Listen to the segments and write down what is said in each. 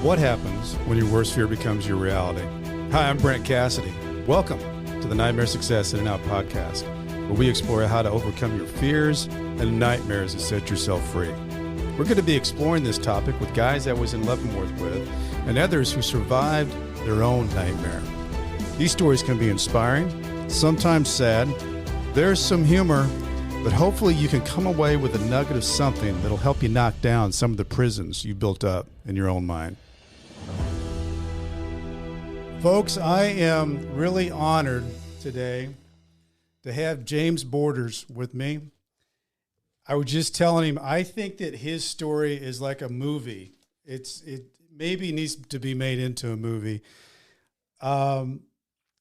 What happens when your worst fear becomes your reality? Hi, I'm Brent Cassidy. Welcome to the Nightmare Success In and Out podcast, where we explore how to overcome your fears and nightmares and set yourself free. We're going to be exploring this topic with guys I was in Leavenworth with and others who survived their own nightmare. These stories can be inspiring, sometimes sad. There's some humor, but hopefully you can come away with a nugget of something that'll help you knock down some of the prisons you built up in your own mind. Folks, I am really honored today to have James Borders with me. I was just telling him, I think that his story is like a movie. It maybe needs to be made into a movie. The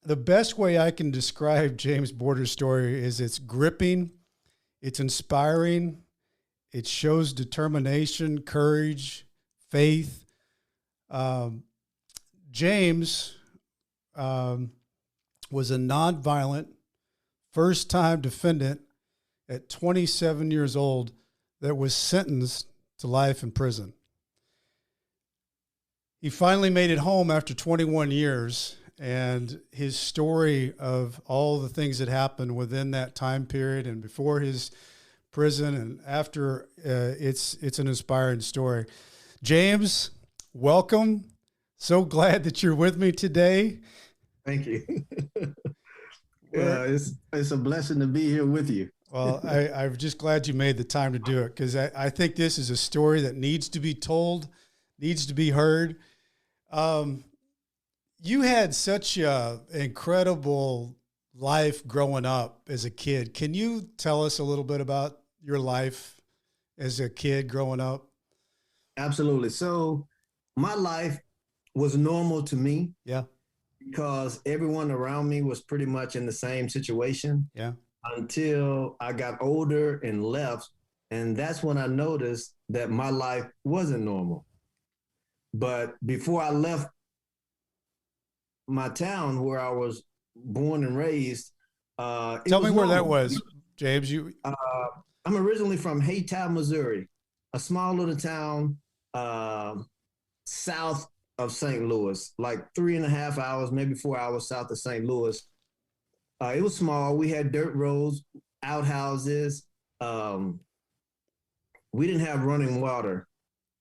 best way I can describe James Borders' story is it's gripping, it's inspiring, it shows determination, courage, faith. James was a nonviolent, first-time defendant at 27 years old that was sentenced to life in prison. He finally made it home after 21 years, and his story of all the things that happened within that time period and before his prison and after, it's an inspiring story. James, welcome. So glad that you're with me today. Thank you. It's a blessing to be here with you. Well, I'm just glad you made the time to do it, because I think this is a story that needs to be told, needs to be heard. You had such an incredible life growing up as a kid. Can you tell us a little bit about your life as a kid growing up? Absolutely. So my life was normal to me. Yeah. Because everyone around me was pretty much in the same situation. Yeah. Until I got older and left. And that's when I noticed that my life wasn't normal. But before I left my town where I was born and raised. Tell me where that was, James. I'm originally from Hayti, Missouri, a small little town south of St. Louis, like 3.5 hours, maybe 4 hours south of St. Louis. It was small. We had dirt roads, outhouses. We didn't have running water.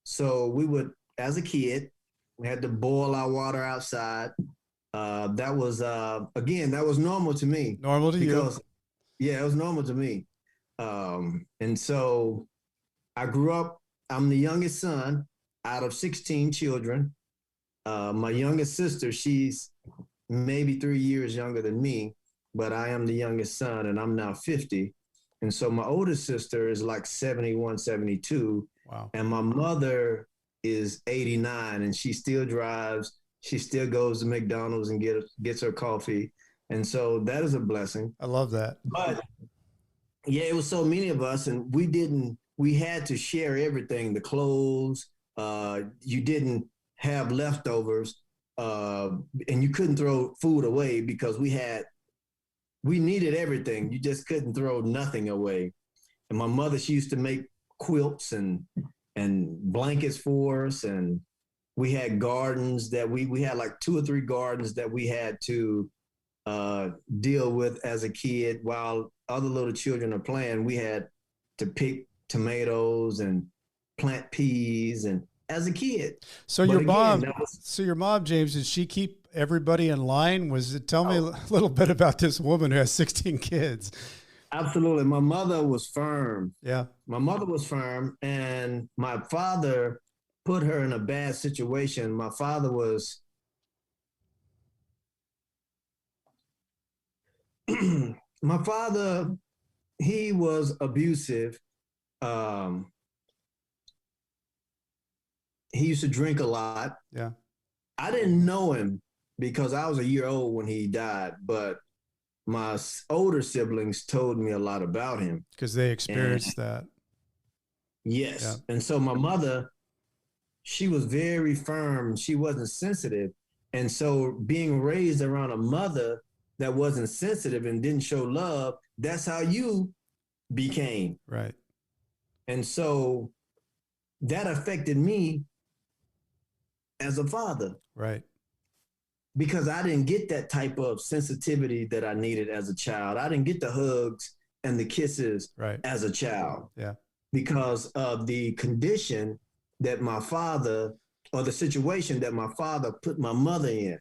So we would, as a kid, we had to boil our water outside. That was, again, that was normal to me. Normal to you? Yeah, it was normal to me. And so I grew up, I'm the youngest son out of 16 children. My youngest sister, she's maybe 3 years younger than me, but I am the youngest son and I'm now 50. And so my oldest sister is like 71, 72. Wow. And my mother is 89 and she still drives. She still goes to McDonald's and gets her coffee. And so that is a blessing. I love that. But yeah, it was so many of us and we had to share everything, the clothes. You didn't have leftovers and you couldn't throw food away because we needed everything. You just couldn't throw nothing away. And my mother, she used to make quilts and blankets for us. And we had gardens that we had like 2 or 3 gardens that we had to deal with as a kid. While other little children are playing, we had to pick tomatoes and plant peas and as a kid. So your mom, James, did she keep everybody in line? Tell me a little bit about this woman who has 16 kids. Absolutely. My mother was firm. Yeah. My mother was firm and my father put her in a bad situation. My father, he was abusive. He used to drink a lot. Yeah. I didn't know him because I was a year old when he died, but my older siblings told me a lot about him. Because they experienced that. Yes. Yeah. And so my mother, she was very firm. She wasn't sensitive. And so being raised around a mother that wasn't sensitive and didn't show love, that's how you became. Right. And so that affected me as a father. Right. Because I didn't get that type of sensitivity that I needed as a child. I didn't get the hugs and the kisses as a child. Yeah. Because of the condition that my father, or the situation that my father put my mother in.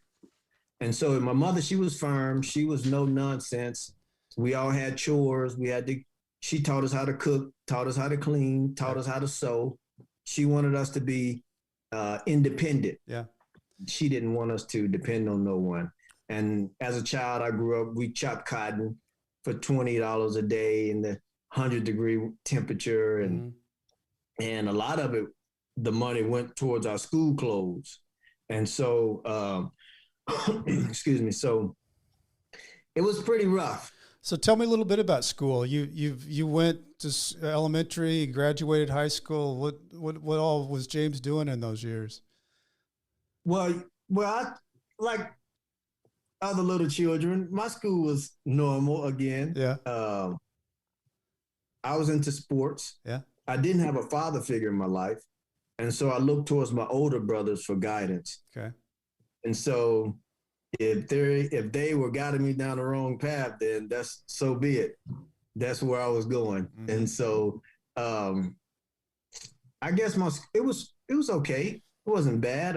And so my mother, she was firm. She was no nonsense. We all had chores. She taught us how to cook, taught us how to clean, taught us how to sew. She wanted us to be independent. Yeah. She didn't want us to depend on no one. And as a child, I grew up, we chopped cotton for $20 a day in the 100-degree temperature. And a lot of it, the money went towards our school clothes. And so, excuse me. So it was pretty rough. So tell me a little bit about school. You went to elementary, graduated high school. What all was James doing in those years? Well, I, like other little children, my school was normal again. Yeah. I was into sports. Yeah. I didn't have a father figure in my life. And so I looked towards my older brothers for guidance. Okay. And so if they were guiding me down the wrong path, then that's so be it. That's where I was going. Mm-hmm. And so I guess it was okay. It wasn't bad.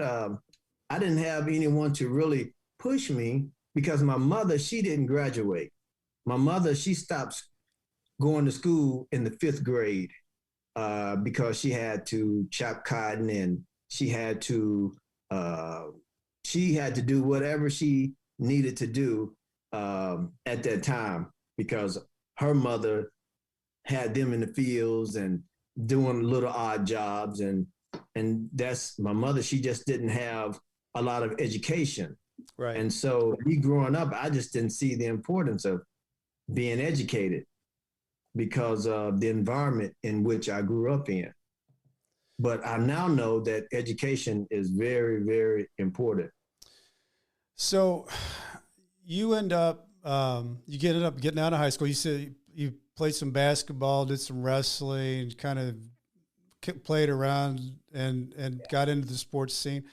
I didn't have anyone to really push me because my mother, she didn't graduate. My mother, she stopped going to school in the 5th grade because she had to chop cotton and she had to do whatever she needed to do at that time because her mother had them in the fields and doing little odd jobs. And that's my mother. She just didn't have a lot of education. Right. And so me growing up, I just didn't see the importance of being educated because of the environment in which I grew up in. But I now know that education is very, very important. So you end up, getting out of high school. You said you played some basketball, did some wrestling, kind of played around and got into the sports scene.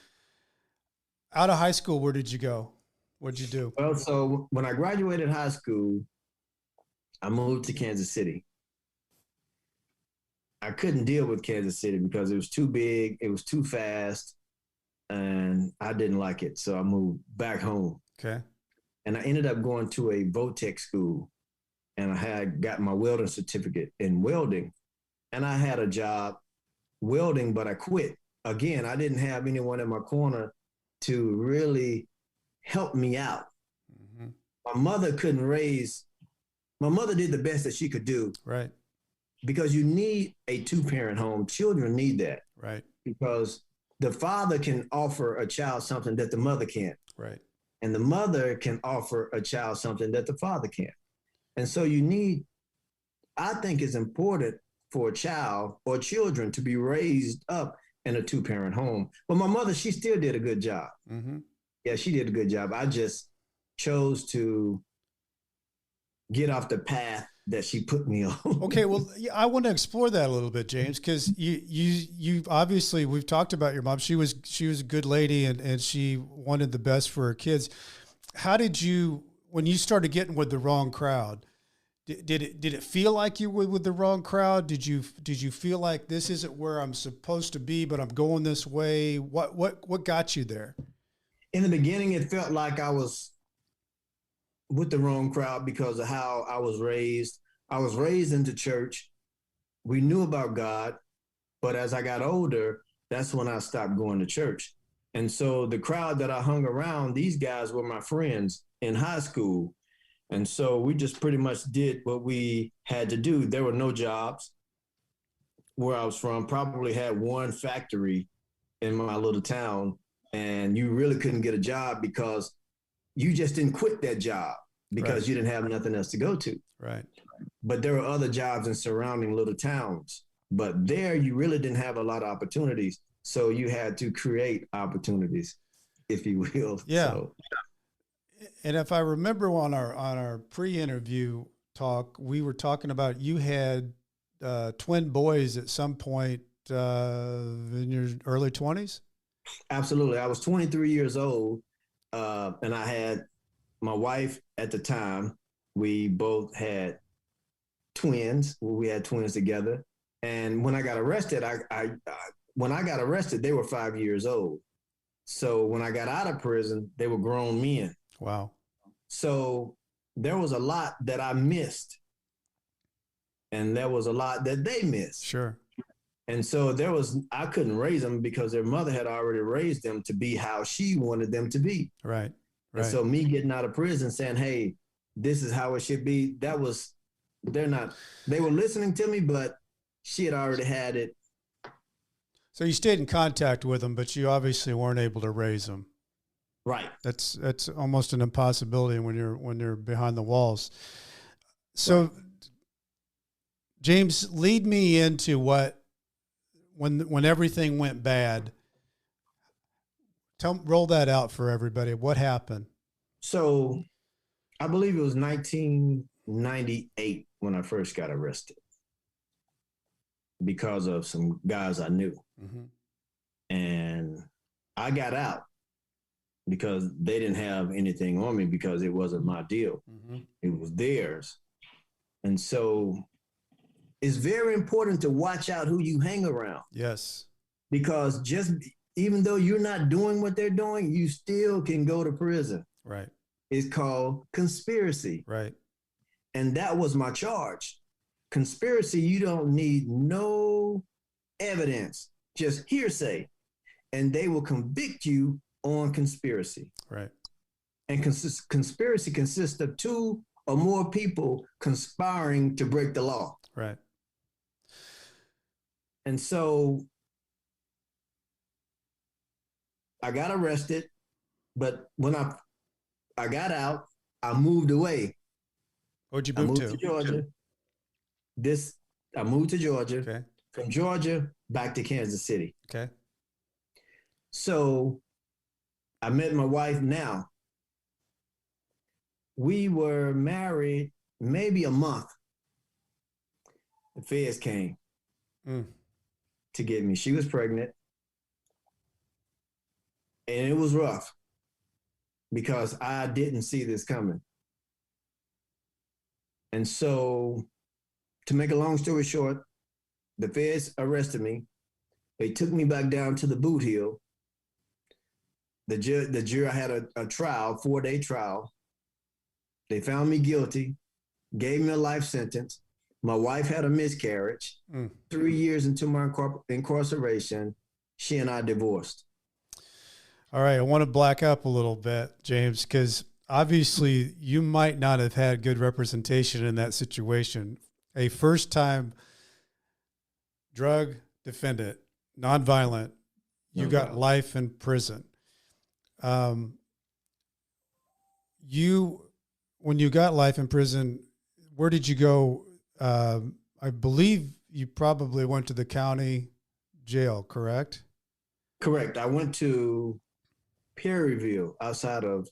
Out of high school, where did you go? What did you do? Well, so when I graduated high school, I moved to Kansas City. I couldn't deal with Kansas City because it was too big, it was too fast, and I didn't like it. So I moved back home. Okay. And I ended up going to a Votech school, and I had got my welding certificate in welding. And I had a job welding, but I quit. Again, I didn't have anyone in my corner to really help me out. Mm-hmm. My mother did the best that she could do. Right. Because you need a 2-parent home. Children need that. Right. Because the father can offer a child something that the mother can't. Right. And the mother can offer a child something that the father can't. And so I think it's important for a child or children to be raised up in a 2-parent home. But my mother, she still did a good job. Mm-hmm. Yeah, she did a good job. I just chose to get off the path that she put me on. Okay, well, I want to explore that a little bit, James, because you obviously, we've talked about your mom. She was a good lady and she wanted the best for her kids. How did you, when you started getting with the wrong crowd, did it feel like you were with the wrong crowd? Did you feel like this isn't where I'm supposed to be, but I'm going this way? What got you there? In the beginning, it felt like I was with the wrong crowd because of how I was raised. I was raised into church. We knew about God, but as I got older, that's when I stopped going to church. And so the crowd that I hung around, these guys were my friends in high school. And so we just pretty much did what we had to do. There were no jobs where I was from, probably had one factory in my little town, and you really couldn't get a job because you just didn't quit that job because you didn't have nothing else to go to. Right. But there were other jobs in surrounding little towns, but there you really didn't have a lot of opportunities. So you had to create opportunities, if you will. Yeah. So. And if I remember on our pre-interview talk, we were talking about you had twin boys at some point in your early 20s? Absolutely. I was 23 years old, and I had my wife at the time. We both had twins. We had twins together. And when I got arrested, when I got arrested, they were 5 years old. So when I got out of prison, they were grown men. Wow. So there was a lot that I missed, and there was a lot that they missed. Sure. And so I couldn't raise them because their mother had already raised them to be how she wanted them to be. Right. And so me getting out of prison saying, hey, this is how it should be. They were listening to me, but she had already had it. So you stayed in contact with them, but you obviously weren't able to raise them. Right. That's almost an impossibility when you're behind the walls. So, right. James, lead me into when everything went bad. Roll that out for everybody. What happened? So, I believe it was 1998 when I first got arrested because of some guys I knew. Mm-hmm. And I got out because they didn't have anything on me because it wasn't my deal. Mm-hmm. It was theirs. And so it's very important to watch out who you hang around. Yes. Because even though you're not doing what they're doing, you still can go to prison. Right. It's called conspiracy. Right. And that was my charge. Conspiracy, you don't need no evidence, just hearsay. And they will convict you on conspiracy. Right. And conspiracy consists of two or more people conspiring to break the law. Right. And so I got arrested, but when I got out, I moved away. Where'd you move to? To Georgia. I moved to Georgia. Okay. From Georgia back to Kansas City. Okay. So I met my wife now. We were married maybe a month. The feds came to get me. She was pregnant. And it was rough because I didn't see this coming. And so, to make a long story short, the feds arrested me. They took me back down to the boot hill. The jury had a trial, 4-day trial. They found me guilty, gave me a life sentence. My wife had a miscarriage. 3 years into my incarceration, she and I divorced. All right, I want to black up a little bit, James, because obviously you might not have had good representation in that situation. A first-time drug defendant, nonviolent, you got life in prison. When you got life in prison, where did you go? I believe you probably went to the county jail, correct? Correct. I went to Perryville, outside of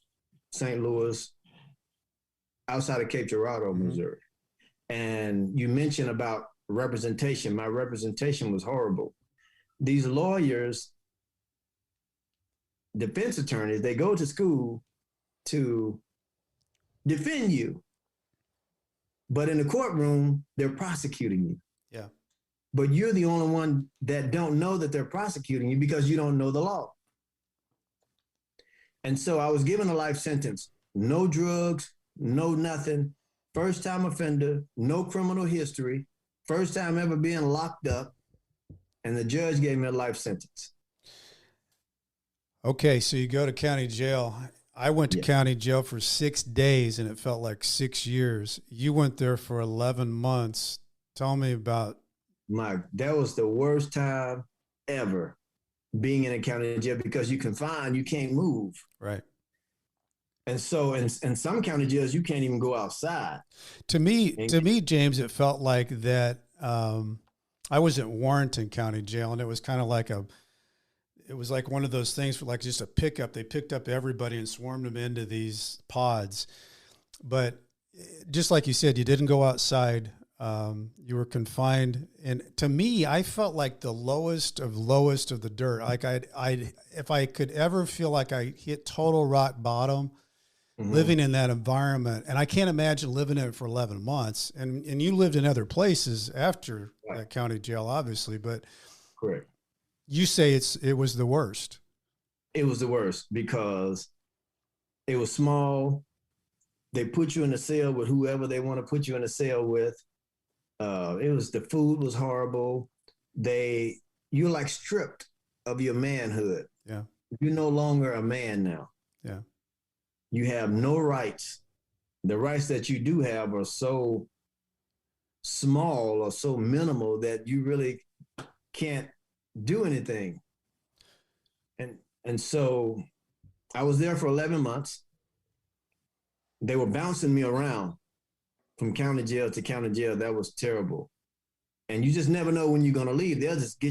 St. Louis, outside of Cape Girardeau, Missouri. And you mentioned about representation. My representation was horrible. These lawyers, defense attorneys, they go to school to defend you. But in the courtroom, they're prosecuting you. Yeah. But you're the only one that don't know that they're prosecuting you because you don't know the law. And so I was given a life sentence, no drugs, no nothing, first time offender, no criminal history, first time ever being locked up, and the judge gave me a life sentence. Okay, so you go to county jail. I went to county jail for 6 days, and it felt like 6 years. You went there for 11 months. Tell me about. That was the worst time ever, being in a county jail, because you confined, you can't move. Right. And so in some county jails, you can't even go outside. To me, James, it felt like that. I was at Warrenton County Jail, and it was kind of like it was like one of those things for like just a pickup. They picked up everybody and swarmed them into these pods. But just like you said, you didn't go outside. You were confined, and to me, I felt like the lowest of the dirt. Like if I could ever feel like I hit total rock bottom, living in that environment, and I can't imagine living in it for 11 months. And you lived in other places after that county jail, obviously, but correct. You say it was the worst. It was the worst because it was small. They put you in a cell with whoever they want to put you in a cell with. The food was horrible. You're like stripped of your manhood. Yeah. You're no longer a man now. Yeah. You have no rights. The rights that you do have are so small or so minimal that you really can't do anything. And so I was there for 11 months. They were bouncing me around from county jail to county jail. That was terrible. And you just never know when you're going to leave. They'll just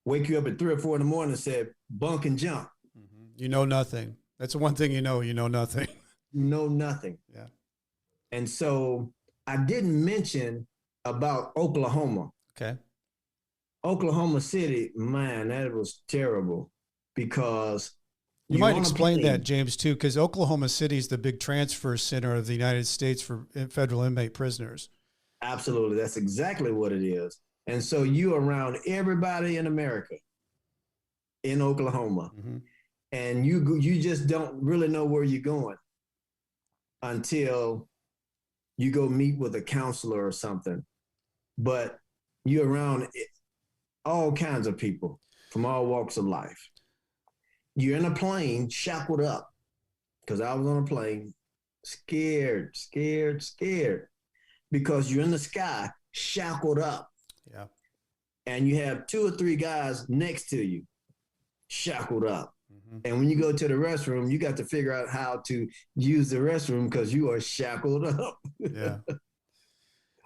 wake you up at 3 or 4 in the morning and say, bunk and jump. Mm-hmm. You know nothing. That's the one thing you know nothing. You know nothing. Yeah. And so I didn't mention about Oklahoma. Okay. Oklahoma City, man, that was terrible because you might explain that, James, too, because Oklahoma City is the big transfer center of the United States for federal inmate prisoners. Absolutely. That's exactly what it is. And so you're around everybody in America in Oklahoma, and you just don't really know where you're going until you go meet with a counselor or something. But you're around all kinds of people from all walks of life. You're in a plane, shackled up, because I was on a plane, scared, because you're in the sky, shackled up. Yeah. And you have 2 or 3 guys next to you, shackled up. And when you go to the restroom, you got to figure out how to use the restroom because you are shackled up. Yeah.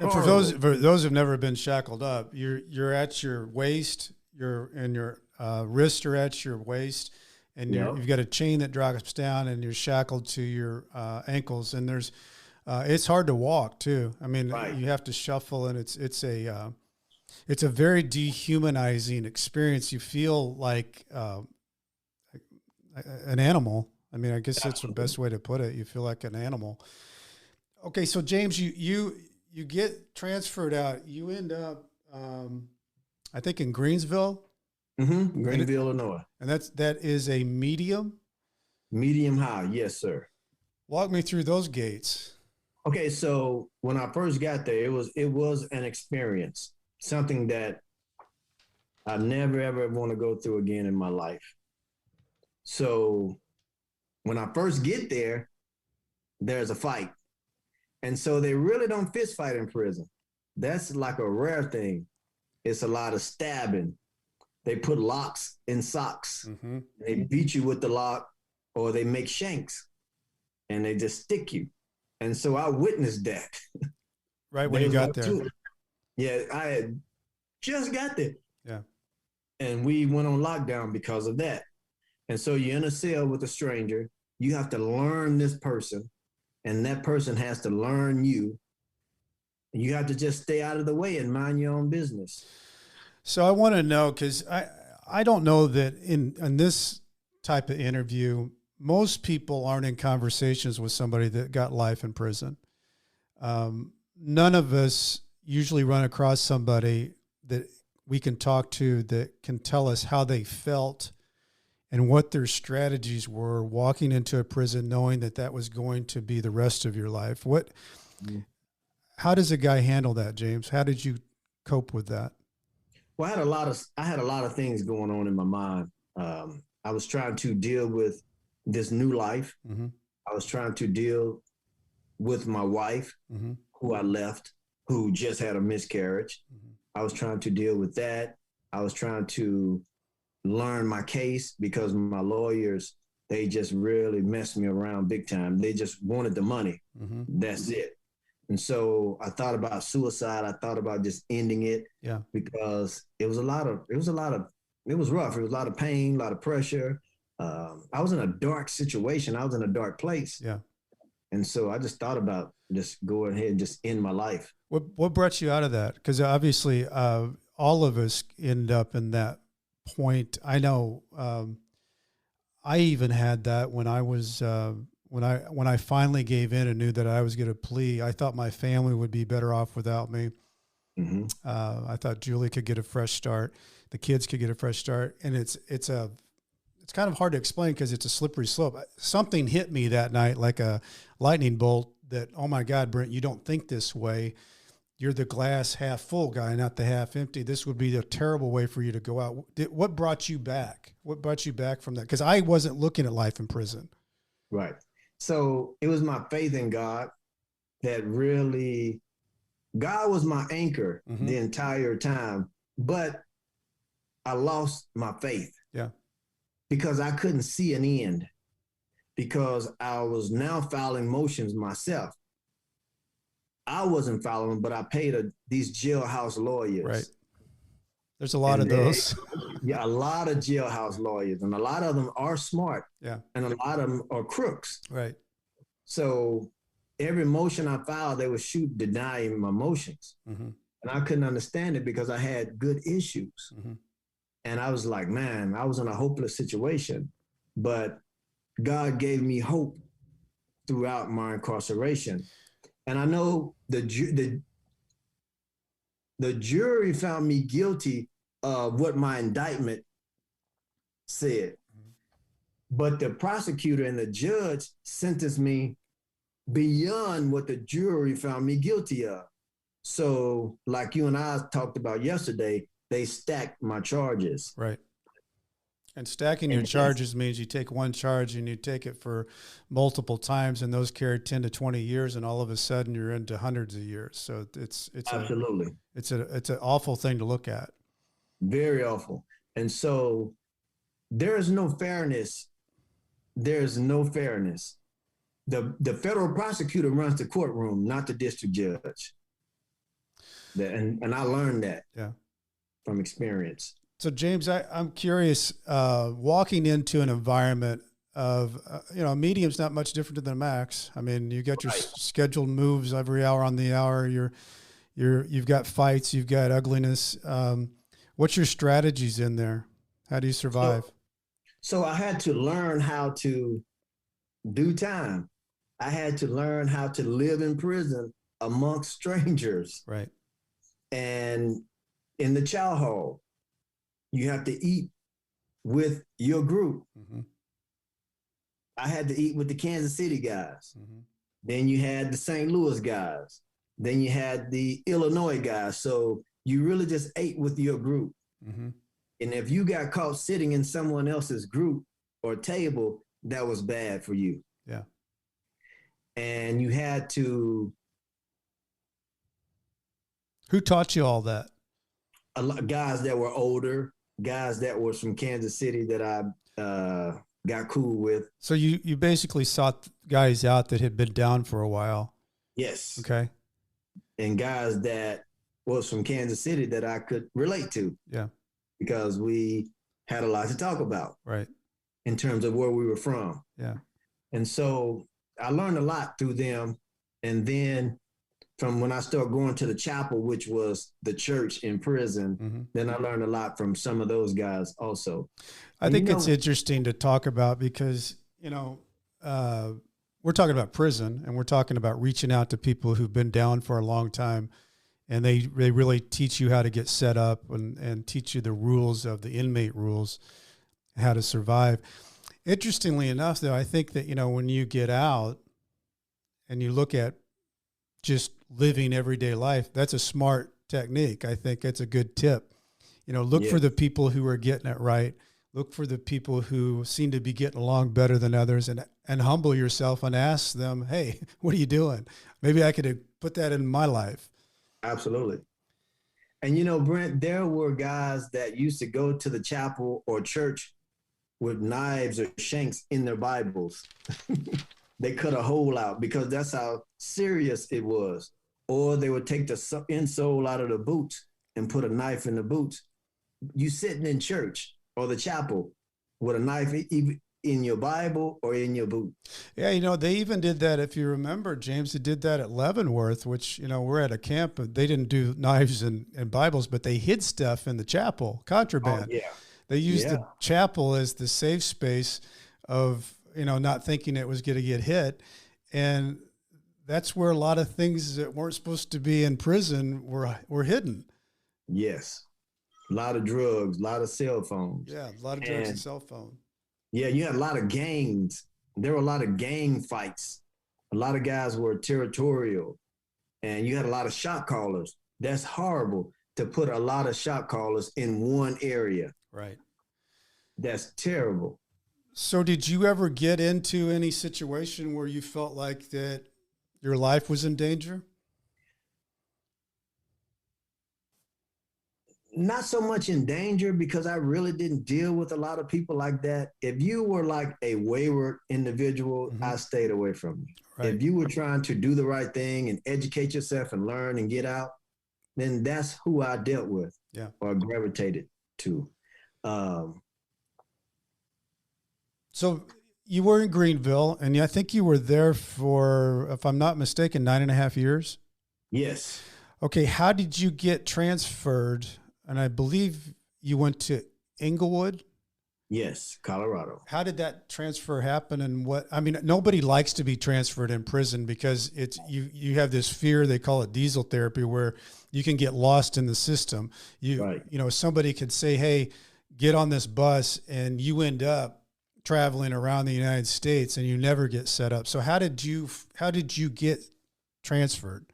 And for those who've never been shackled up, you're at your waist, your wrists are at your waist, and you've got a chain that drops down, and you're shackled to your ankles. And it's hard to walk too. I mean, you have to shuffle, and it's a very dehumanizing experience. You feel like an animal. I mean, I guess that's the best way to put it. You feel like an animal. Okay, so James, you get transferred out. You end up, I think, in Greensville. Greenville, Illinois. And that is a medium? Medium high, yes, sir. Walk me through those gates. Okay, so when I first got there, it was an experience, something that I never, ever want to go through again in my life. So when I first get there, there's a fight. And so they really don't fist fight in prison. That's like a rare thing. It's a lot of stabbing. They put locks in socks. They beat you with the lock, or they make shanks and they just stick you. And so I witnessed that. Right when you got there. Yeah, I had just got there. Yeah. And we went on lockdown because of that. And so you're in a cell with a stranger. You have to learn this person, and that person has to learn you. You have to just stay out of the way and mind your own business. So I want to know, because I don't know that in this type of interview, most people aren't in conversations with somebody that got life in prison. None of us usually run across somebody that we can talk to that can tell us how they felt and what their strategies were walking into a prison, knowing that was going to be the rest of your life. How does a guy handle that, James? How did you cope with that? Well, I had a lot of things going on in my mind. I was trying to deal with this new life. I was trying to deal with my wife, who I left, who just had a miscarriage. I was trying to deal with that. I was trying to learn my case because my lawyers, they just really messed me around big time. They just wanted the money. That's it. And so I thought about suicide. I thought about just ending it. Yeah. Because it was rough. It was a lot of pain, a lot of pressure. I was in a dark situation. I was in a dark place. Yeah. And so I just thought about just going ahead and just end my life. What brought you out of that? Because obviously, all of us end up in that point. I know I even had that when I was when I finally gave in and knew that I was going to plea. I thought my family would be better off without me. Mm-hmm. I thought Julie could get a fresh start, the kids could get a fresh start, and it's kind of hard to explain because it's a slippery slope. Something hit me that night like a lightning bolt that, oh my God, Brent, you don't think this way. You're the glass half full guy, not the half empty. This would be a terrible way for you to go out. What brought you back? What brought you back from that? Because I wasn't looking at life in prison. Right. So it was my faith in God that really, God was my anchor the entire time, but I lost my faith. Yeah. Because I couldn't see an end, because I was now filing motions myself. I wasn't following, but I paid these jailhouse lawyers. Right. There's a lot of those. Yeah, a lot of jailhouse lawyers, and a lot of them are smart. Yeah. And a lot of them are crooks. Right. So every motion I filed, they would denying my motions. And I couldn't understand it because I had good issues. And I was like, man, I was in a hopeless situation, but God gave me hope throughout my incarceration. And I know the jury found me guilty of what my indictment said, but the prosecutor and the judge sentenced me beyond what the jury found me guilty of. So like you and I talked about yesterday, they stacked my charges. Right. And stacking your charges means you take one charge and you take it for multiple times, and those carry 10 to 20 years, and all of a sudden you're into hundreds of years. So it's absolutely, it's an awful thing to look at. Very awful. And so there's no fairness. There's no fairness. The federal prosecutor runs the courtroom, not the district judge. And I learned that. Yeah. From experience. So James, I'm curious, walking into an environment of, a medium's not much different than a max. I mean, you got your scheduled moves every hour on the hour. You've got fights, you've got ugliness. What's your strategies in there? How do you survive? So I had to learn how to do time. I had to learn how to live in prison amongst strangers. Right. And in the chow hall, you have to eat with your group. I had to eat with the Kansas City guys. Then you had the St. Louis guys. Then you had the Illinois guys. So you really just ate with your group. And if you got caught sitting in someone else's group or table, that was bad for you. Yeah. And you had to. Who taught you all that? A lot guys that were older, guys that were from Kansas City that I got cool with. So you basically sought guys out that had been down for a while. Yes. Okay. And guys that was from Kansas City that I could relate to. Yeah. Because we had a lot to talk about. Right. In terms of where we were from. Yeah. And so I learned a lot through them. And then from when I started going to the chapel, which was the church in prison, then I learned a lot from some of those guys also. I think it's interesting to talk about because, we're talking about prison and we're talking about reaching out to people who've been down for a long time, and they really teach you how to get set up and teach you the rules of the inmate rules, how to survive. Interestingly enough, though, I think that, when you get out and you look at just living everyday life, that's a smart technique. I think it's a good tip. Look for the people who are getting it right. Look for the people who seem to be getting along better than others, and humble yourself and ask them, hey, what are you doing? Maybe I could put that in my life. Absolutely. And Brent, there were guys that used to go to the chapel or church with knives or shanks in their Bibles. They cut a hole out because that's how serious it was. Or they would take the insole out of the boots and put a knife in the boots. You sitting in church or the chapel with a knife, in your Bible or in your boot. Yeah, they even did that. If you remember, James, they did that at Leavenworth, which, we're at a camp, but they didn't do knives and Bibles, but they hid stuff in the chapel, contraband. Oh, yeah. They used the chapel as the safe space of, not thinking it was going to get hit. And that's where a lot of things that weren't supposed to be in prison were hidden. Yes. A lot of drugs, a lot of cell phones. Yeah, a lot of drugs and cell phone. Yeah, you had a lot of gangs. There were a lot of gang fights. A lot of guys were territorial. And you had a lot of shot callers. That's horrible to put a lot of shot callers in one area. Right. That's terrible. So did you ever get into any situation where you felt like that your life was in danger? Not so much in danger because I really didn't deal with a lot of people like that. If you were like a wayward individual, I stayed away from you. Right. If you were trying to do the right thing and educate yourself and learn and get out, then that's who I dealt with or gravitated to. So you were in Greenville, and I think you were there for, if I'm not mistaken, 9.5 years? Yes. Okay, how did you get transferred? And I believe you went to Englewood? Yes, Colorado. How did that transfer happen? And nobody likes to be transferred in prison because it's you have this fear, they call it diesel therapy, where you can get lost in the system. Somebody could say, hey, get on this bus, and you end up traveling around the United States and you never get set up. So how did you get transferred?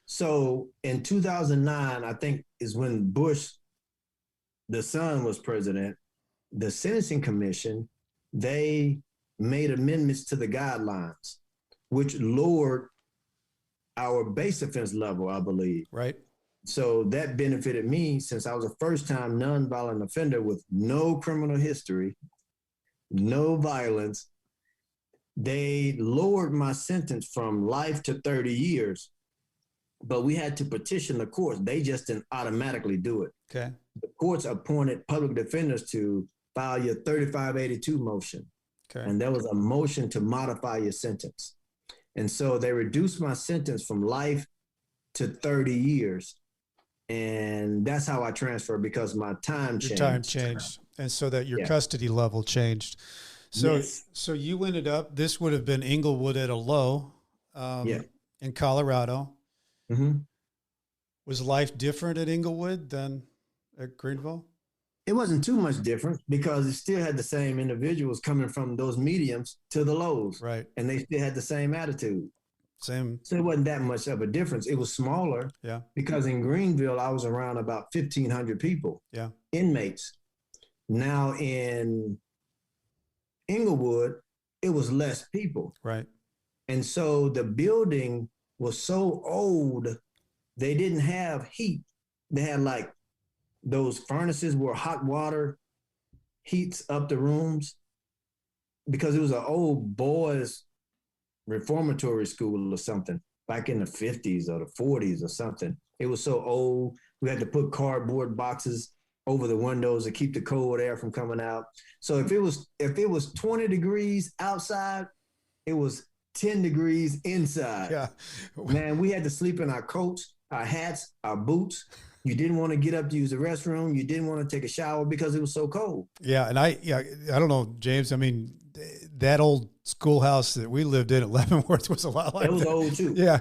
So in 2009, I think is when Bush, the son, was president. The Sentencing Commission, they made amendments to the guidelines, which lowered our base offense level, I believe. Right. So that benefited me since I was a first-time nonviolent offender with no criminal history, no violence. They lowered my sentence from life to 30 years, but we had to petition the courts. They just didn't automatically do it. Okay. The courts appointed public defenders to file your 3582 motion. Okay. And there was a motion to modify your sentence. And so they reduced my sentence from life to 30 years. And that's how I transferred, because my time changed. Your time changed. And so that your custody level changed. So, so you ended up, this would have been Englewood at a low in Colorado. Mm-hmm. Was life different at Englewood than at Greenville? It wasn't too much different because it still had the same individuals coming from those mediums to the lows. Right. And they still had the same attitude. Same. So it wasn't that much of a difference. It was smaller. Yeah. Because in Greenville, I was around about 1,500 people. Yeah. Inmates. Now in Englewood, it was less people. Right. And so the building was so old, they didn't have heat. They had like those furnaces where hot water heats up the rooms, because it was an old boys reformatory school or something back in the 50s or the 40s or something. It was so old. We had to put cardboard boxes over the windows to keep the cold air from coming out. So if it was 20 degrees outside, it was 10 degrees inside. Yeah. Man, we had to sleep in our coats, our hats, our boots. You didn't want to get up to use the restroom. You didn't want to take a shower because it was so cold. Yeah. And I don't know, James. I mean, that old schoolhouse that we lived in at Leavenworth was a lot like that. It was old too. Yeah.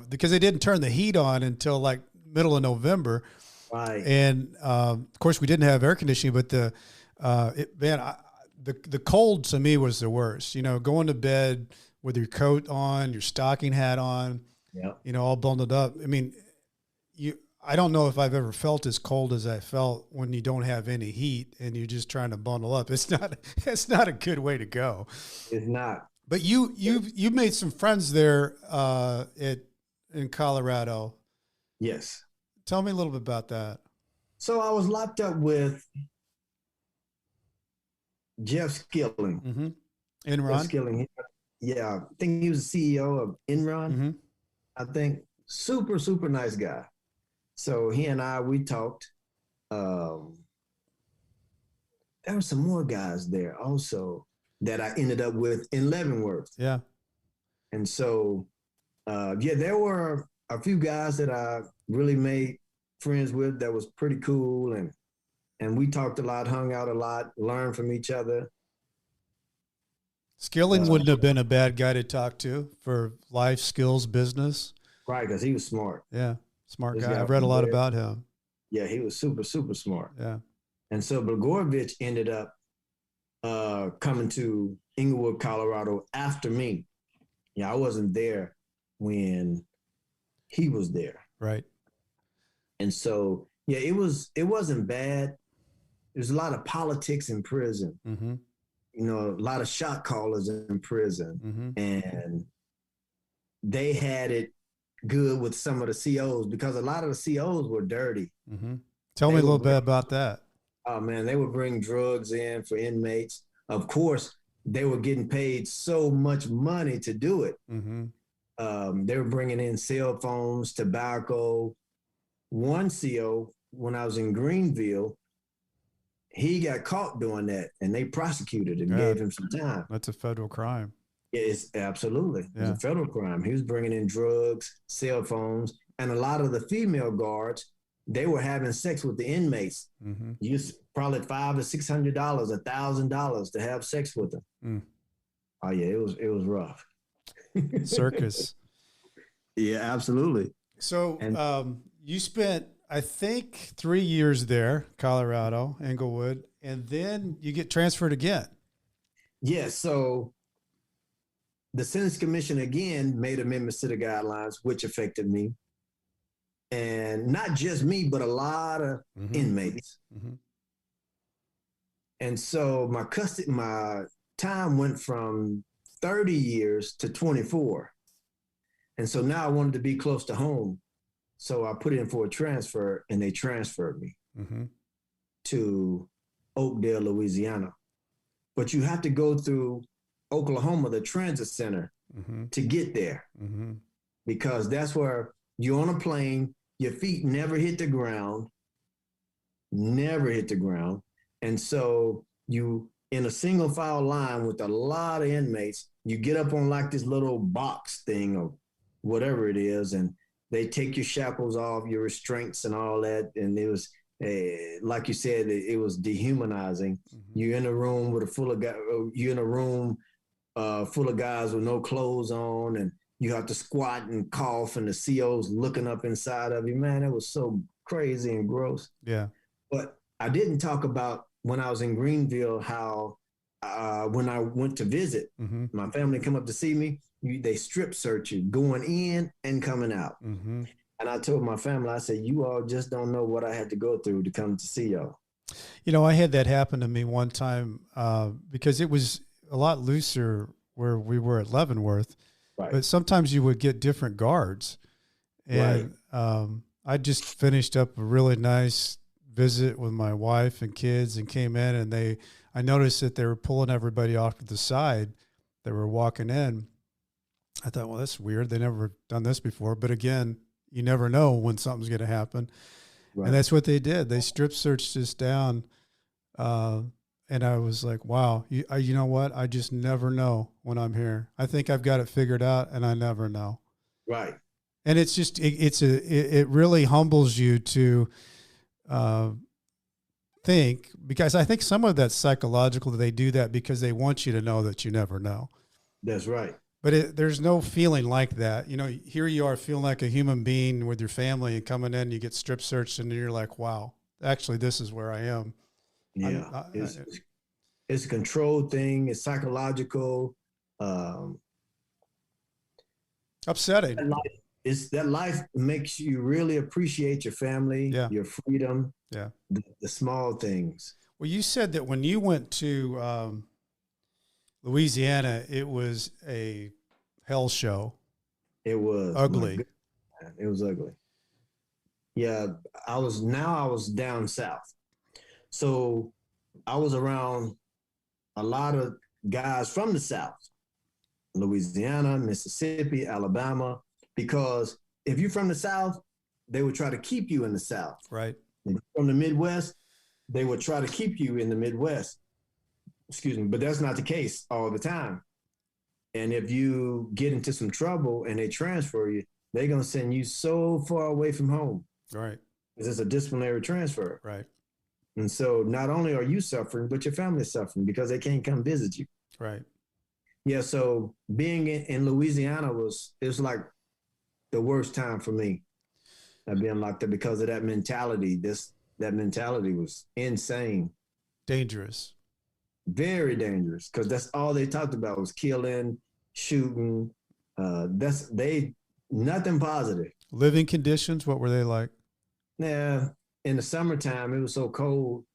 Because they didn't turn the heat on until like middle of November. Right. And, of course we didn't have air conditioning, but the cold to me was the worst, going to bed with your coat on, your stocking hat on, all bundled up. I mean, I don't know if I've ever felt as cold as I felt when you don't have any heat and you're just trying to bundle up. It's not a good way to go. It's not. But you made some friends there in Colorado. Yes. Tell me a little bit about that. So I was locked up with Jeff Skilling. Mm-hmm. Enron. Jeff Skilling. Yeah, I think he was the CEO of Enron. Mm-hmm. I think super, super nice guy. So he and we talked. I there were some more guys there also that I ended up with in Leavenworth. Yeah. And so, there were a few guys that I really made friends with that was pretty cool. And we talked a lot, hung out a lot, learned from each other. Skilling wouldn't have been a bad guy to talk to for life skills, business. Right, because he was smart. Yeah, smart This guy. guy I've read a was lot there. about him. Yeah, he was super, super smart. Yeah. And so Blagojevich ended up coming to Inglewood, Colorado after me. Yeah, I wasn't there when he was there. Right. And so, yeah, it wasn't bad. There's a lot of politics in prison. Mm-hmm. You know, a lot of shot callers in prison. Mm-hmm. And they had it good with some of the COs because a lot of the COs were dirty. Mm-hmm. Tell me a little bit about that. Oh, man, they would bring drugs in for inmates. Of course, they were getting paid so much money to do it. Mm-hmm. They were bringing in cell phones, tobacco. One CO, when I was in Greenville, he got caught doing that, and they prosecuted him, gave him some time. That's a federal crime. It's absolutely. It's a federal crime. He was bringing in drugs, cell phones, and a lot of the female guards, they were having sex with the inmates. Mm-hmm. Used probably $500 to $600, $1,000 to have sex with them. Mm. Oh yeah, it was rough. Circus. Yeah, absolutely. So you spent, I think, 3 years there, Colorado, Englewood, and then you get transferred again. Yeah, so the Sentence Commission again made amendments to the guidelines, which affected me. And not just me, but a lot of inmates. Mm-hmm. And so my time went from 30 years to 24. And so now I wanted to be close to home. So I put in for a transfer, and they transferred me to Oakdale, Louisiana. But you have to go through Oklahoma, the transit center, to get there. Mm-hmm. Because that's where you're on a plane, your feet never hit the ground. And so you, in a single file line with a lot of inmates, you get up on like this little box thing or whatever it is, and they take your shackles off, your restraints and all that. And it was, like you said, it was dehumanizing. Mm-hmm. You're in a room full of guys with no clothes on, and you have to squat and cough, and the CO's looking up inside of you. Man, it was so crazy and gross. Yeah. But I didn't talk about when I was in Greenville, how when I went to visit, my family come up to see me, they strip search you going in and coming out. Mm-hmm. And I told my family, I said, you all just don't know what I had to go through to come to see y'all. You know, I had that happen to me one time because it was a lot looser where we were at Leavenworth. Right. But sometimes you would get different guards. And I just finished up a really nice visit with my wife and kids and came in, and I noticed that they were pulling everybody off to the side. They were walking in. I thought, well, that's weird. They never done this before. But again, you never know when something's going to happen. Right. And that's what they did. They strip searched us down. And I was like, wow, you know what? I just never know when I'm here. I think I've got it figured out, and I never know. Right. And it's just, it really humbles you to think, because I think some of that's psychological. They do that because they want you to know that you never know. That's right. But there's no feeling like that. You know, here you are feeling like a human being with your family, and coming in, you get strip searched, and you're like, wow, actually, this is where I am. Yeah, it's a controlled thing. It's psychological. Upsetting. That life makes you really appreciate your family, your freedom, the small things. Well, you said that when you went to Louisiana, it was a hell show. It was ugly. It was ugly. Yeah, I was down south. So I was around a lot of guys from the South, Louisiana, Mississippi, Alabama, because if you're from the South, they would try to keep you in the South. Right. From the Midwest, they would try to keep you in the Midwest. Excuse me, but that's not the case all the time. And if you get into some trouble and they transfer you, they're going to send you so far away from home. Right. Because it's a disciplinary transfer. Right. And so not only are you suffering, but your family's suffering because they can't come visit you. Right. Yeah. So being in Louisiana was like the worst time for me. Being locked up because of that mentality. That mentality was insane. Dangerous. Very dangerous, because that's all they talked about was killing, shooting. Nothing positive. Living conditions, what were they like? Yeah, in the summertime, it was so cold,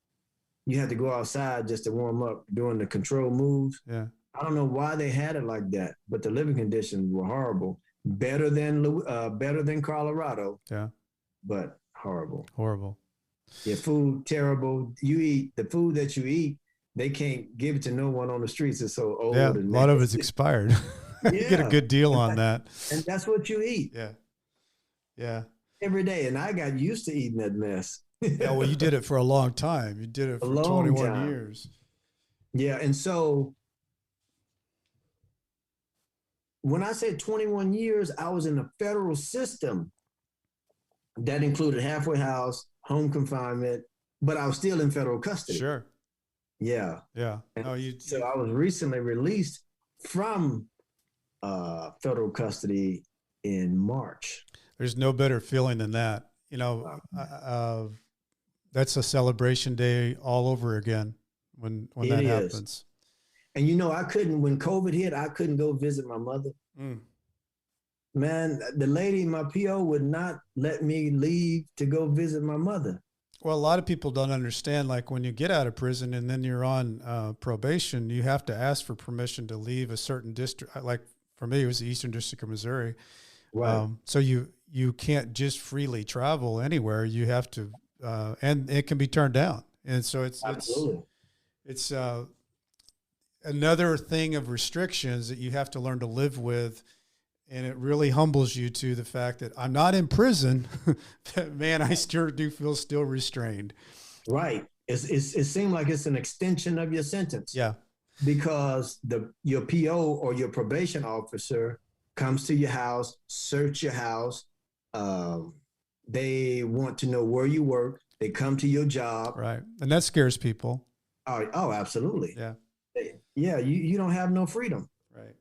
you had to go outside just to warm up doing the control moves. Yeah. I don't know why they had it like that, but the living conditions were horrible. Better than Colorado. Yeah. But horrible. Horrible. Yeah, food terrible. You eat the food that you eat. They can't give it to no one on the streets. It's so old. Yeah, a lot of it's expired. You get a good deal on that. And that's what you eat. Yeah. Yeah. Every day. And I got used to eating that mess. Yeah, well, you did it for a long time. You did it for 21 years. Yeah. And so when I say 21 years, I was in the federal system. That included halfway house, home confinement, but I was still in federal custody. Sure. Yeah. Yeah. So I was recently released from federal custody in March. There's no better feeling than that. You know, that's a celebration day all over again when that happens. And you know, when COVID hit, I couldn't go visit my mother. Man, the lady, my PO, would not let me leave to go visit my mother. Well, a lot of people don't understand, like when you get out of prison and then you're on probation, you have to ask for permission to leave a certain district. Like for me, it was the Eastern District of Missouri. Right. So you can't just freely travel anywhere. You have to, and it can be turned down. And so it's another thing of restrictions that you have to learn to live with. And it really humbles you to the fact that I'm not in prison, but man, I still do feel still restrained. Right. It seems like it's an extension of your sentence. Yeah. Because your PO or your probation officer comes to your house, search your house. They want to know where you work. They come to your job. Right. And that scares people. Oh, absolutely. Yeah. Yeah. You don't have no freedom. Right.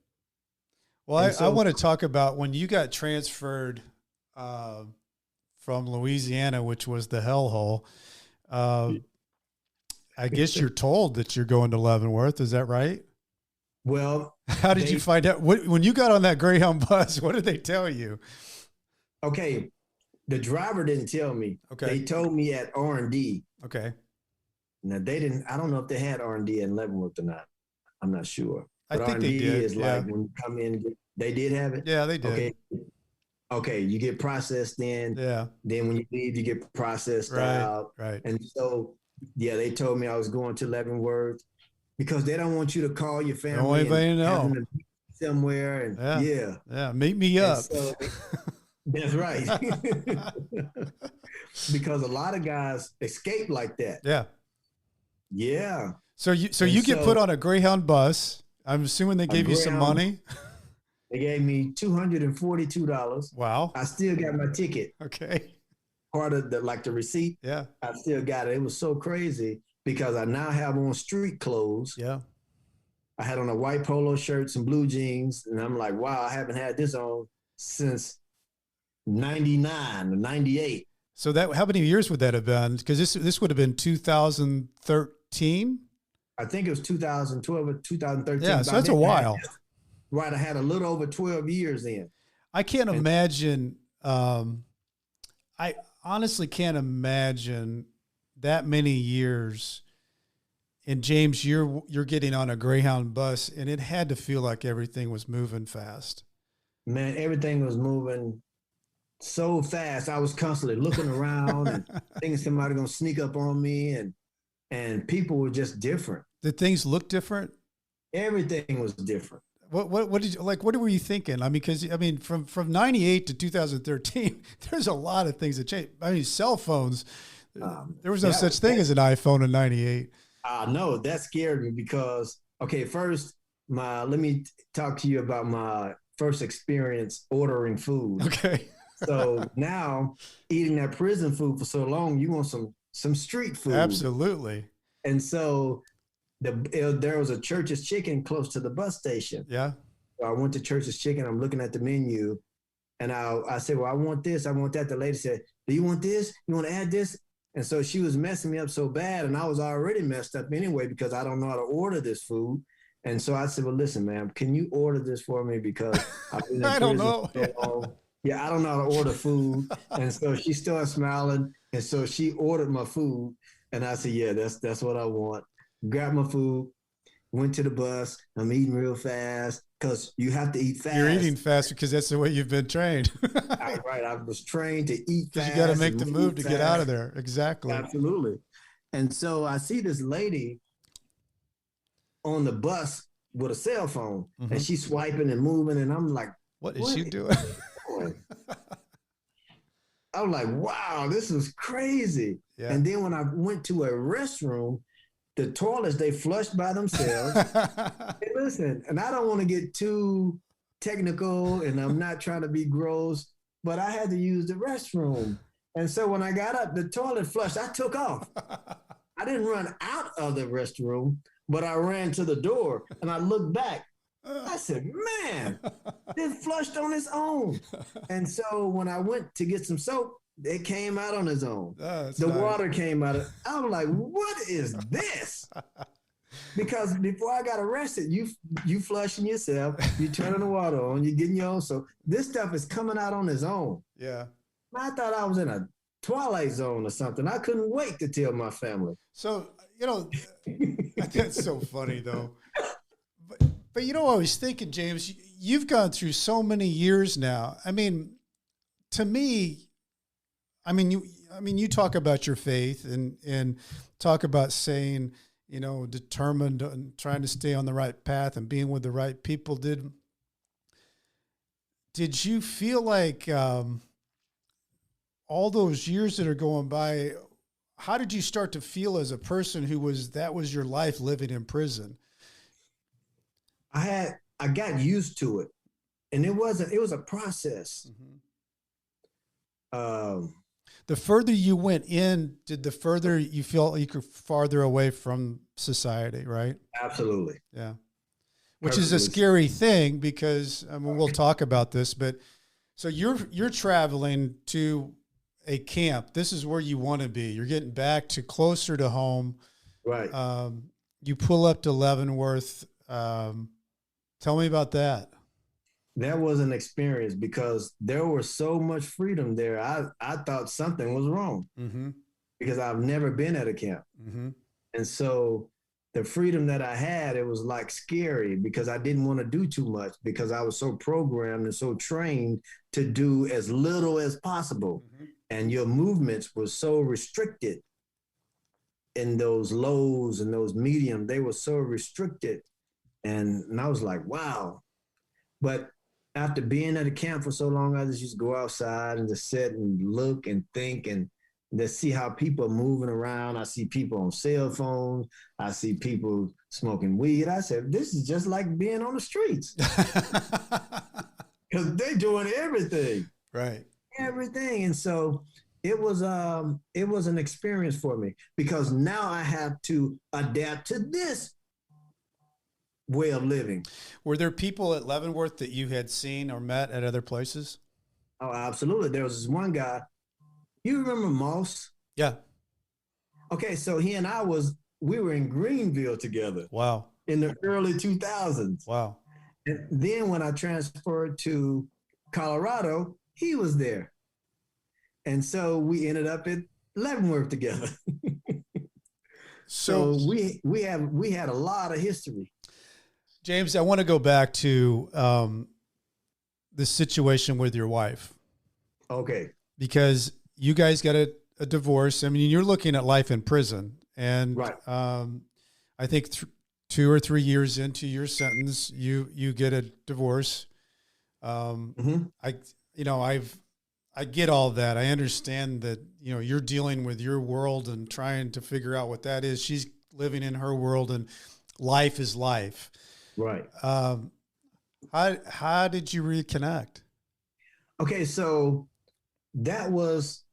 Well, I want to talk about when you got transferred from Louisiana, which was the hellhole. I guess you're told that you're going to Leavenworth. Is that right? Well, how did you find out? When you got on that Greyhound bus, what did they tell you? Okay. The driver didn't tell me. Okay. They told me at R&D. Okay. Now, they didn't, I don't know if they had R&D in Leavenworth or not. I'm not sure. But I think R&D they did. is like when you come in, they did have it? Yeah, they did. Okay, you get processed in. Yeah. Then when you leave, you get processed out. Right. And so, yeah, they told me I was going to Leavenworth because they don't want you to call your family. Don't want anybody to know. Somewhere. And yeah. Meet me up. So, that's right. Because a lot of guys escape like that. Yeah. Yeah. So you get put on a Greyhound bus. I'm assuming they gave you some money. They gave me $242. Wow. I still got my ticket. Okay. Part of the receipt. Yeah. I still got it. It was so crazy because I now have on street clothes. Yeah. I had on a white polo shirt, some blue jeans, and I'm like, wow, I haven't had this on since 99 or 98. So how many years would that have been? Because this would have been 2013. I think it was 2012 or 2013. Yeah, so that's a while. Right, I had a little over 12 years in. I can't imagine. I honestly can't imagine that many years. And James, you're getting on a Greyhound bus, and it had to feel like everything was moving fast. Man, everything was moving so fast. I was constantly looking around and thinking somebody gonna sneak up on me, and people were just different. Did things look different? Everything was different. What did you like? What were you thinking? I mean, because from 98 to 2013, there's a lot of things that changed. I mean, cell phones, There was no such thing as an iPhone in '98. No, that scared me because, okay, first, let me talk to you about my first experience ordering food. Okay. So now eating that prison food for so long, you want some street food. Absolutely. And so there was a Church's Chicken close to the bus station. Yeah. So I went to Church's Chicken. I'm looking at the menu, and I said, well, I want this. I want that. The lady said, do you want this? You want to add this? And so she was messing me up so bad, and I was already messed up anyway because I don't know how to order this food. And so I said, well, listen, ma'am, can you order this for me? Because I've been in I don't know. so long. Yeah, I don't know how to order food. And so she started smiling. And so she ordered my food. And I said, yeah, that's what I want. Grabbed my food, went to the bus. I'm eating real fast because you have to eat fast. You're eating fast because that's the way you've been trained. Right. I was trained to eat fast. Because you got to make the move to get out of there. Exactly. Absolutely. And so I see this lady on the bus with a cell phone, and she's swiping and moving. And I'm like, what is she doing? I was like, wow, this is crazy. Yeah. And then when I went to a restroom, the toilets, they flushed by themselves. Hey, listen, and I don't want to get too technical, and I'm not trying to be gross, but I had to use the restroom. And so when I got up, the toilet flushed. I took off. I didn't run out of the restroom, but I ran to the door, and I looked back. I said, man, it flushed on its own. And so when I went to get some soap, it came out on its own. The water came out. I was like, what is this? Because before I got arrested, you flushing yourself, you turning the water on, you're getting your own soap. This stuff is coming out on its own. Yeah. I thought I was in a Twilight Zone or something. I couldn't wait to tell my family. So, that's so funny though. But I was thinking, James, you've gone through so many years now. I mean, to me, you talk about your faith and talk about saying, determined and trying to stay on the right path and being with the right people. Did you feel like all those years that are going by, how did you start to feel as a person that was your life living in prison? I got used to it, and it was a process. The further you went in, did the further you feel you were farther away from society, right? Absolutely. Yeah. Which is a scary thing because we'll talk about this, but so you're traveling to a camp. This is where you want to be. You're getting back to closer to home. Right. You pull up to Leavenworth. Tell me about that. That was an experience because there was so much freedom there. I thought something was wrong because I've never been at a camp. And so the freedom that I had, it was like scary because I didn't want to do too much because I was so programmed and so trained to do as little as possible. And your movements were so restricted in those lows and those mediums. They were so restricted. And I was like, wow. But after being at a camp for so long, I just used to go outside and just sit and look and think and just see how people are moving around. I see people on cell phones. I see people smoking weed. I said, this is just like being on the streets. Because they're doing everything. Right. Everything. And so it was an experience for me because now I have to adapt to this way of living. Were there people at Leavenworth that you had seen or met at other places? Oh, absolutely. There was this one guy. You remember Moss? Yeah. Okay, so he and we were in Greenville together. Wow. In the early 2000s. Wow. And then when I transferred to Colorado, he was there. And so we ended up at Leavenworth together. So we had a lot of history. James, I want to go back to the situation with your wife. Okay. Because you guys got a divorce. I mean, you're looking at life in prison. And right. I think 2 or 3 years into your sentence, you get a divorce. I get all that. I understand that, you know, you're dealing with your world and trying to figure out what that is. She's living in her world, and life is life. Right. How did you reconnect? Okay, so that was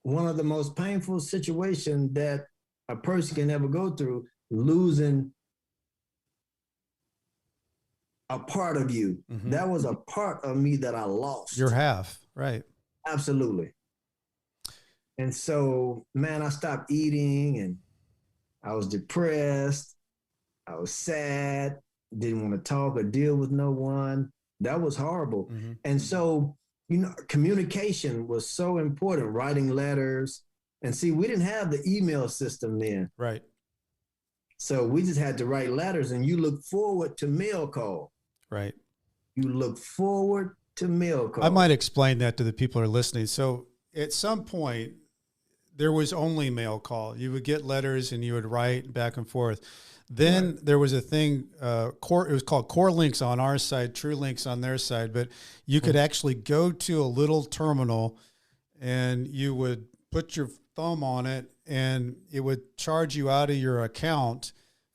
one of the most painful situations that a person can ever go through, losing a part of you. Mm-hmm. That was a part of me that I lost. Your half, right? Absolutely. And so, man, I stopped eating and I was depressed. I was sad, didn't want to talk or deal with no one. That was horrible. Mm-hmm. And so, you know, communication was so important, writing letters. And see, we didn't have the email system then. Right. So we just had to write letters, and you look forward to mail call. Right. You look forward to mail call. I might explain that to the people who are listening. So at some point, there was only mail call. You would get letters and you would write back and forth. Then there was a thing, it was called Core Links on our side, True Links on their side, but you could actually go to a little terminal and you would put your thumb on it and it would charge you out of your account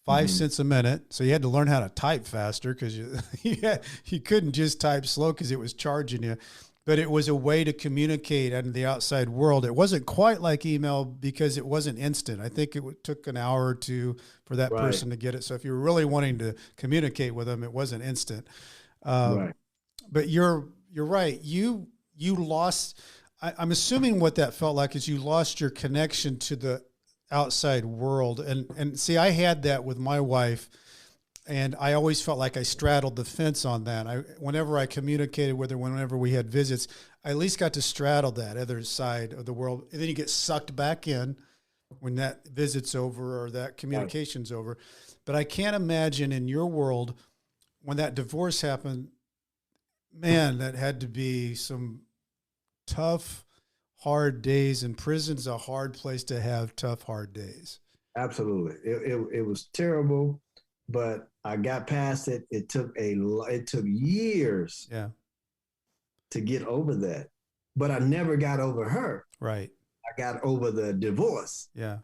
5 cents a minute. So you had to learn how to type faster because you couldn't just type slow because it was charging you. But it was a way to communicate out in the outside world. It wasn't quite like email because it wasn't instant. I think it took an hour or two for that person to get it. So if you were really wanting to communicate with them, it wasn't instant. But you're right. You lost. I'm assuming what that felt like is you lost your connection to the outside world. And see, I had that with my wife. And I always felt like I straddled the fence on that. Whenever I communicated with her, whenever we had visits, I at least got to straddle that other side of the world. And then you get sucked back in when that visit's over or that communication's over. But I can't imagine in your world when that divorce happened, man, that had to be some tough, hard days. And prison's a hard place to have tough, hard days. Absolutely. It was terrible. But I got past it. It took years to get over that. But I never got over her. Right. I got over the divorce. Yeah.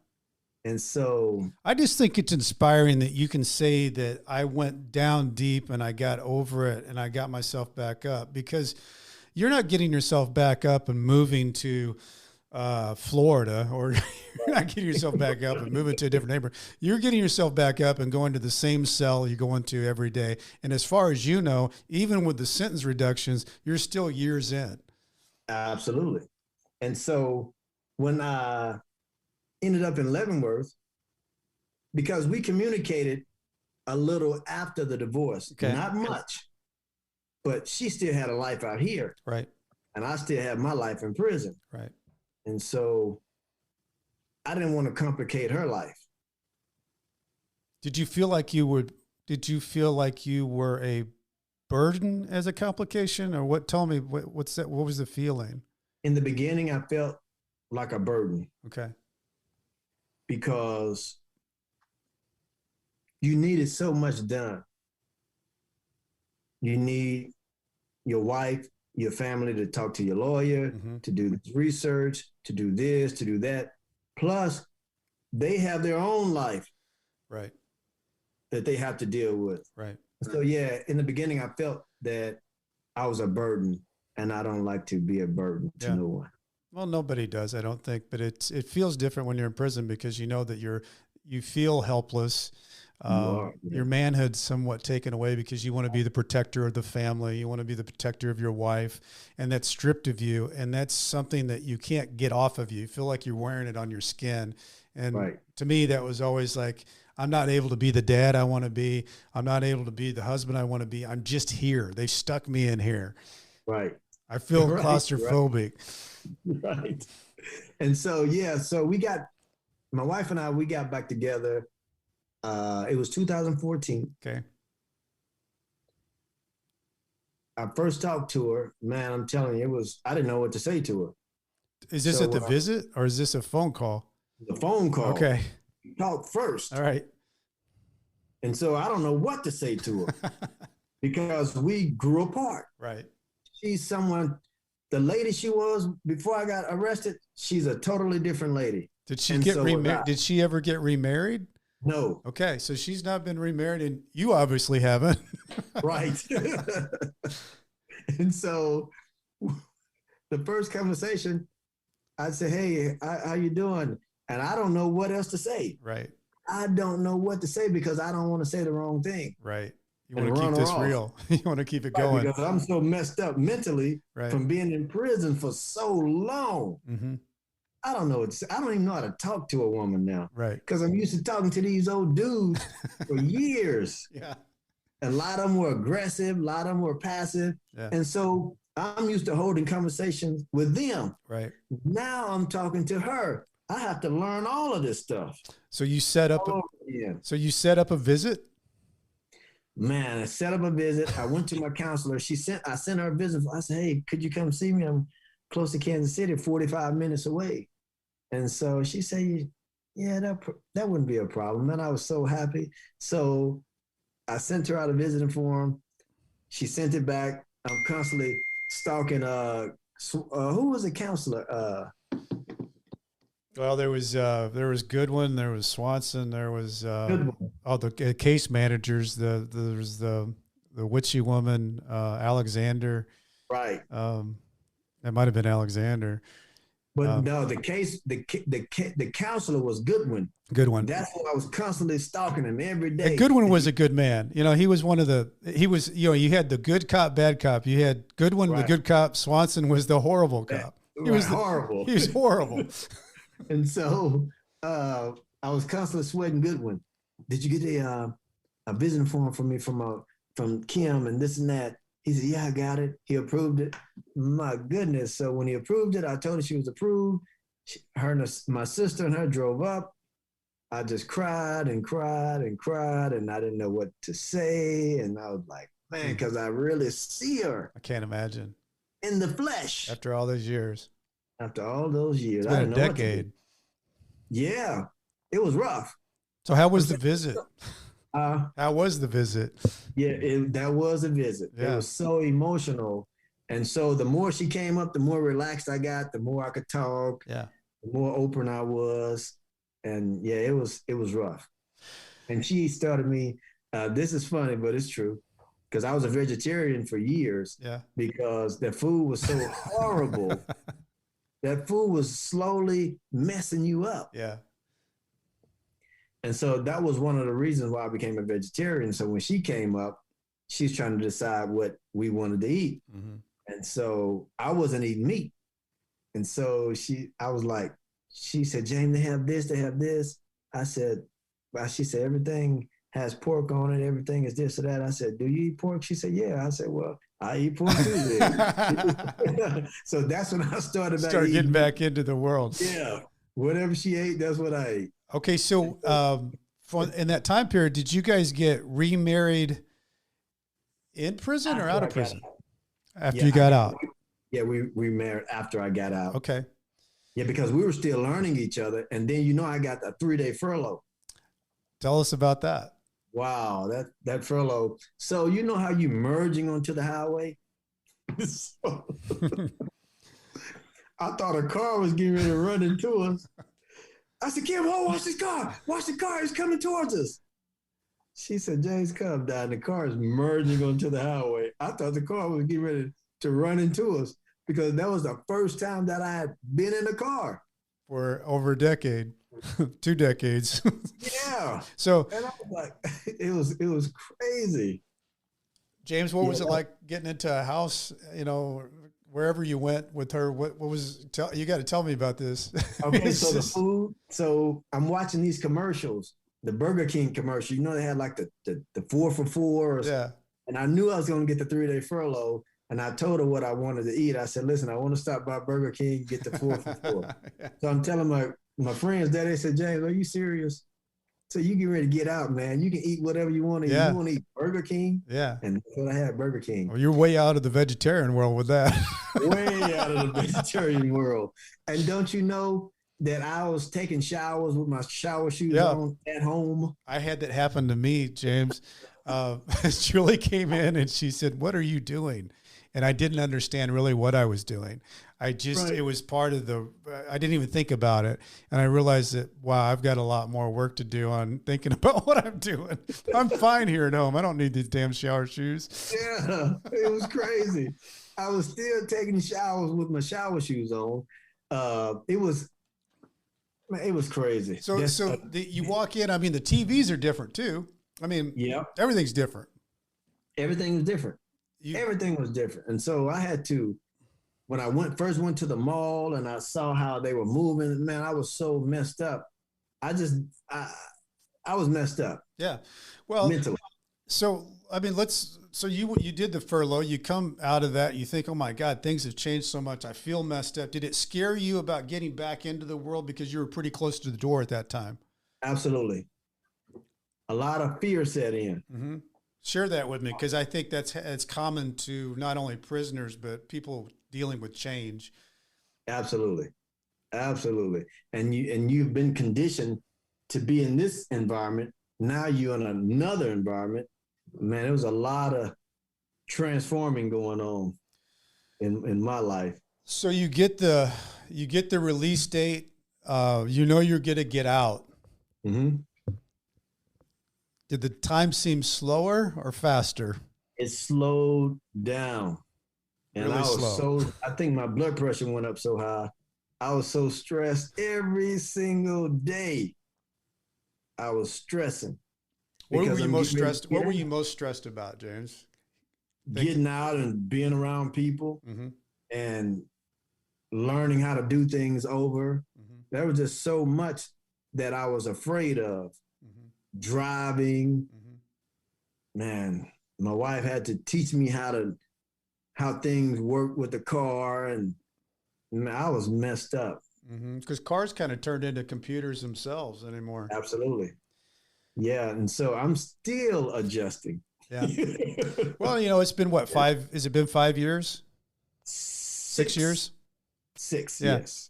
And so I just think it's inspiring that you can say that I went down deep and I got over it and I got myself back up, because you're not getting yourself back up and moving to Florida, or you're not getting yourself back up and moving to a different neighborhood. You're getting yourself back up and going to the same cell you go into every day. And as far as you know, even with the sentence reductions, you're still years in. Absolutely. And so when I ended up in Leavenworth, because we communicated a little after the divorce, not much, but she still had a life out here. Right. And I still had my life in prison. Right. And so I didn't want to complicate her life. Did you feel like you were a burden as a complication, or what? Tell me what's that? What was the feeling? In the beginning, I felt like a burden. Okay. Because you needed so much done. You need your wife, your family to talk to your lawyer, to do this research, to do this, to do that. Plus, they have their own life. Right. That they have to deal with. Right. So, yeah, in the beginning, I felt that I was a burden, and I don't like to be a burden to no one. Well, nobody does, I don't think, but it feels different when you're in prison because you know that you feel helpless. Your manhood's somewhat taken away because you want to be the protector of the family. You want to be the protector of your wife, and that's stripped of you. And that's something that you can't get off of you. You feel like you're wearing it on your skin. And to me, that was always like, I'm not able to be the dad I want to be. I'm not able to be the husband I want to be. I'm just here. They stuck me in here. Right. I feel claustrophobic. Right. And so, so my wife and we got back together. It was 2014. Okay. I first talked to her, man, I'm telling you, I didn't know what to say to her. Is this at the visit or is this a phone call? The phone call. Okay. We talked first. All right. And so I don't know what to say to her because we grew apart. Right. She's someone, the lady she was before I got arrested, she's a totally different lady. Did she get remarried? Did she ever get remarried? No. Okay, so she's not been remarried, and you obviously haven't. Right. And so the first conversation, I said, hey, how you doing? And I don't know what else to say. Right. I don't know what to say because I don't want to say the wrong thing. Right. You want to keep this real. You want to keep it going. Because I'm so messed up mentally from being in prison for so long. Mm-hmm. I don't know. I don't even know how to talk to a woman now. Right. Because I'm used to talking to these old dudes for years. Yeah. And a lot of them were aggressive. A lot of them were passive. Yeah. And so I'm used to holding conversations with them. Right. Now I'm talking to her. I have to learn all of this stuff. So you set up. So you set up a visit. Man, I set up a visit. I went to my counselor. I sent her a visit. I said, hey, could you come see me? I'm close to Kansas City, 45 minutes away. And so she said, yeah, that wouldn't be a problem. And I was so happy. So I sent her out a visiting form. She sent it back. I'm constantly stalking, who was a counselor? Well, there was Goodwin, there was Swanson, there was all the case managers. There was the witchy woman, Alexander. Right. That might have been Alexander. But no, the counselor was Goodwin. Goodwin. That's why I was constantly stalking him every day. And Goodwin was a good man. You know, he was you had the good cop, bad cop. You had Goodwin, the good cop. Swanson was the horrible cop. He was horrible. He was horrible. And so I was constantly sweating Goodwin. Did you get a visiting form from me from Kim and this and that? He said, yeah, I got it. He approved it. My goodness. So when he approved it, I told her she was approved. My sister and her drove up. I just cried and cried and cried, and I didn't know what to say. And I was like, man, because I really see her. I can't imagine. In the flesh. After all those years. After all those years. It's been a decade. Yeah. It was rough. So how was the visit? How was the visit? Yeah, that was a visit. Yeah. It was so emotional. And so the more she came up, the more relaxed I got, the more I could talk, the more open I was. And yeah, it was rough. And she started me, this is funny, but it's true, because I was a vegetarian for years because the food was so horrible. That food was slowly messing you up. Yeah. And so that was one of the reasons why I became a vegetarian. So when she came up, she's trying to decide what we wanted to eat. Mm-hmm. And so I wasn't eating meat. And so she said, James, they have this. I said, she said, everything has pork on it. Everything is this or that. I said, do you eat pork? She said, yeah. I said, well, I eat pork too. So that's when I started getting back into the world. Yeah. Whatever she ate, that's what I ate. Okay. So in that time period, did you guys get remarried in prison or out of prison? After you got out? Yeah, we married after I got out. Okay. Yeah, because we were still learning each other. And then, I got a 3-day furlough. Tell us about that. Wow, that furlough. So you know how you merging onto the highway? So, I thought a car was getting ready to run into us. I said, Kim, watch this car. Watch the car. It's coming towards us. She said, James, calm down. The car is merging onto the highway. I thought the car was getting ready to run into us because that was the first time that I had been in a car. For over a decade, 2 decades. Yeah. So, and I was like, it was crazy. James, what was it like getting into a house, wherever you went with her? You got to tell me about this. Okay. So the food, so I'm watching these commercials, the Burger King commercial, they had like the 4 for $4. Yeah. And I knew I was going to get the 3-day furlough. And I told her what I wanted to eat. I said, listen, I want to stop by Burger King, get the 4 for $4. Yeah. So I'm telling my friends that, they said, James, are you serious? So you get ready to get out, man. You can eat whatever you want to eat. You want to eat Burger King? Yeah. And that's what I had, Burger King. Well, you're way out of the vegetarian world with that. Way out of the vegetarian world. And don't you know that I was taking showers with my shower shoes on at home? I had that happen to me, James. Julie came in and she said, what are you doing? and I didn't understand really what I was doing. It was part of I didn't even think about it. And I realized that, wow, I've got a lot more work to do on thinking about what I'm doing. I'm fine here at home. I don't need these damn shower shoes. Yeah, it was crazy. I was still taking showers with my shower shoes on. It was crazy. You walk in, I mean, the TVs are different too. I mean, yeah, everything's different. Everything was different. Everything was different. And so I had to, when I first went to the mall and I saw how they were moving, man, I was so messed up. I was messed up. Yeah. Well, mentally. So, I mean, you did the furlough, you come out of that, you think, oh my God, things have changed so much. I feel messed up. Did it scare you about getting back into the world because you were pretty close to the door at that time? Absolutely. A lot of fear set in. Mm-hmm. Share that with me, because I think it's common to not only prisoners, but people dealing with change. Absolutely. Absolutely. And you've been conditioned to be in this environment. Now you're in another environment. Man, there was a lot of transforming going on in my life. So you get the release date. You're going to get out. Mm-hmm. Did the time seem slower or faster? It slowed down. And really slow. I think my blood pressure went up so high. I was so stressed every single day. I was stressing. What were you most stressed about, James? Getting out and being around people, mm-hmm. and learning how to do things over. Mm-hmm. There was just so much that I was afraid of. Mm-hmm. Driving. Mm-hmm. Man, my wife had to teach me how things work with the car, and man, I was messed up. Because cars kind of turned into computers themselves anymore. Absolutely. Yeah, and so I'm still adjusting. Yeah. Well, it's been what, 5? Has it been 5 years? 6 years? 6. Yeah. Yes.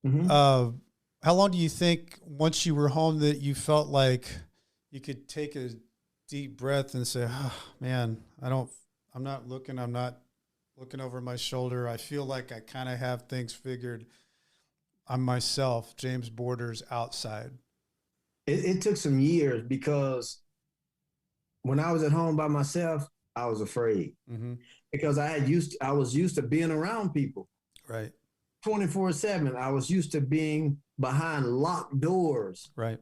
Mm-hmm. How long do you think once you were home that you felt like you could take a deep breath and say, oh, man, I'm not looking over my shoulder. I feel like I kind of have things figured. I'm myself, James Borders, outside. It took some years, because when I was at home by myself, I was afraid. Mm-hmm. Because I was used to being around people. Right. 24/7. I was used to being behind locked doors. Right.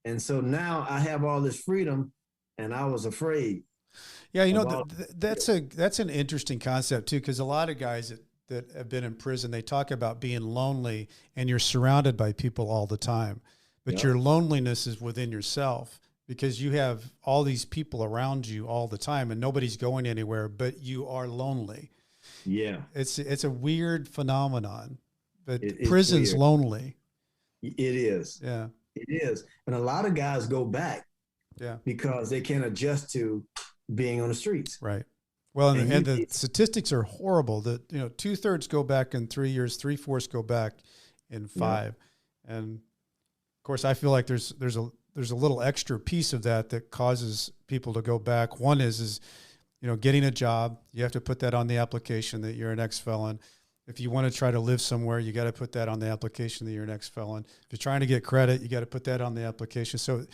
And so now I have all this freedom, and I was afraid. Yeah, that's an interesting concept too, because a lot of guys that have been in prison, they talk about being lonely, and you're surrounded by people all the time. But your loneliness is within yourself, because you have all these people around you all the time and nobody's going anywhere, but you are lonely. Yeah. It's a weird phenomenon, but prison's lonely. It is. Yeah. It is. And a lot of guys go back. Yeah. Because they can't adjust to being on the streets. Right. Well, and the statistics are horrible that, 2/3 go back in 3 years, 3/4 go back in 5. Yeah. And of course, I feel like there's a little extra piece of that causes people to go back. One is getting a job. You have to put that on the application that you're an ex-felon. If you want to try to live somewhere, you got to put that on the application that you're an ex-felon. If you're trying to get credit, you got to put that on the application. So